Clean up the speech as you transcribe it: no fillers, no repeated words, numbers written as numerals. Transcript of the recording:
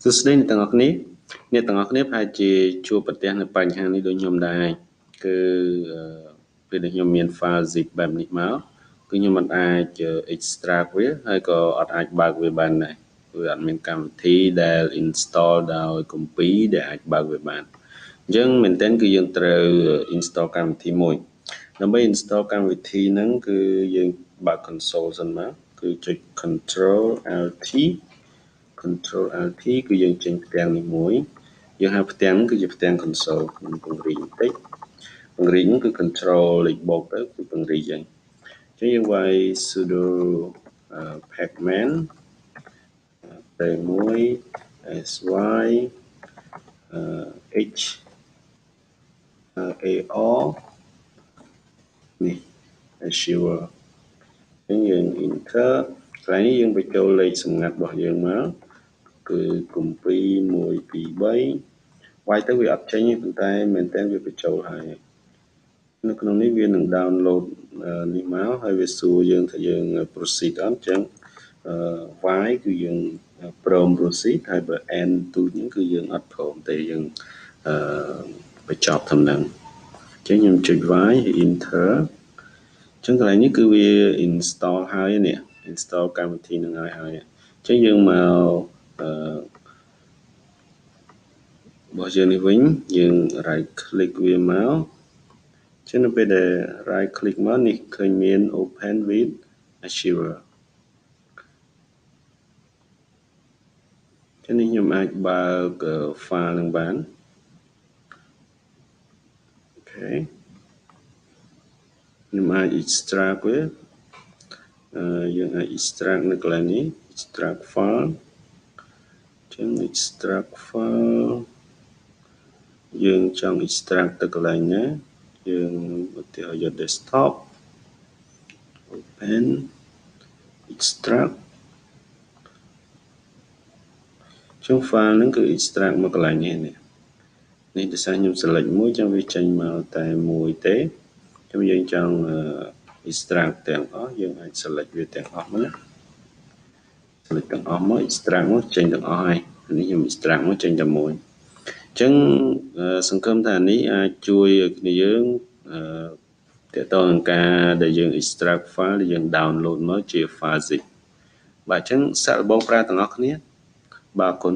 សួស្តីអ្នកទាំងអស់គ្នាប្រហែលជាជួបប្រទះនៅបញ្ហានេះដូចខ្ញុំដែរគឺពេលដែលខ្ញុំមាន file zip បែបនេះមកគឺខ្ញុំមិនអាច extract វាហើយក៏អត់អាចបើកវាបានដែរព្រោះអត់មានកម្មវិធីដែល install ដោយ KOOMPI ដែលអាចបើកវាបានអញ្ចឹងមែនតើគឺយើងត្រូវ install កម្មវិធីមួយដើម្បី install កម្មវិធីហ្នឹងគឺយើងបើក console សិនមកគឺចុច Control Alt គឺយើងចេញផ្ទាំងនេះមួយយើងហៅផ្ទាំងគឺជាផ្ទាំង console ខ្ញុំពង្រីកបន្តិចពង្រីកគឺ control លេខបូកទៅគឺពង្រីកហ្នឹងអញ្ចឹងយើងវាយ sudo pacman p1 sy h ar នេះ Azure អញ្ចឹងយើង enter កន្លែងនេះយើងបញ្ចូលលេខសម្ងាត់របស់យើងមកគឺ KOOMPI 1 2 3វាយទៅវាអត់ចេញទេប៉ុន្តែមែនតើវាបញ្ចូលហើយនៅក្នុងនេះវានឹង download នេះមកហើយវាសួរយើងថាយើង proceed អត់អញ្ចឹងវាយគឺយើងព្រម proceed ហើយបើ end ទូចហ្នឹងគឺយើងអត់ព្រមទេយើងបញ្ចប់ដំណឹងអញ្ចឹងខ្ញុំចុចវាយ enter អញ្ចឹងកន្លែងនេះគឺវា install ហើយនេះ install កម្មវិធីនឹងហើយអញ្ចឹងយើងមករបស់យើងនេះវិញយើង right click វាមកអញ្ចឹងនៅពេលដែល right click មកនេះឃើញមាន open with Azure អញ្ចឹងនេះខ្ញុំអាចបើក file នឹងបានអូខេខ្ញុំអាច extract វាយើងអាច extract នៅកន្លែងនេះ extract file អញ្ចឹង extract file យើងចង់ extract ទៅកន្លែងណាយើងឧទាហរណ៍យក desktop open extract ចុង file ហ្នឹងគឺ extract មកកន្លែងនេះនេះដោយសារខ្ញុំ select មួយចឹងវាចេញមកតែមួយទេចឹងយើងចង់ extract ទាំងអស់យើងអាច select វាទាំងអស់មកណា select ទាំងអស់មក extract មកចេញទាំងអស់ហើយនេះខ្ញុំ extract មកចេញតែមួយអញ្ចឹងសង្ឃឹមថានេះអាចជួយឲ្យគ្នាយើងតើតើនឹងការដែលយើង extract file ដែលយើង download មកជា file zip បាទអញ្ចឹងសាកល្បងប្រើទាំងអស់គ្នាបាទអរគុណ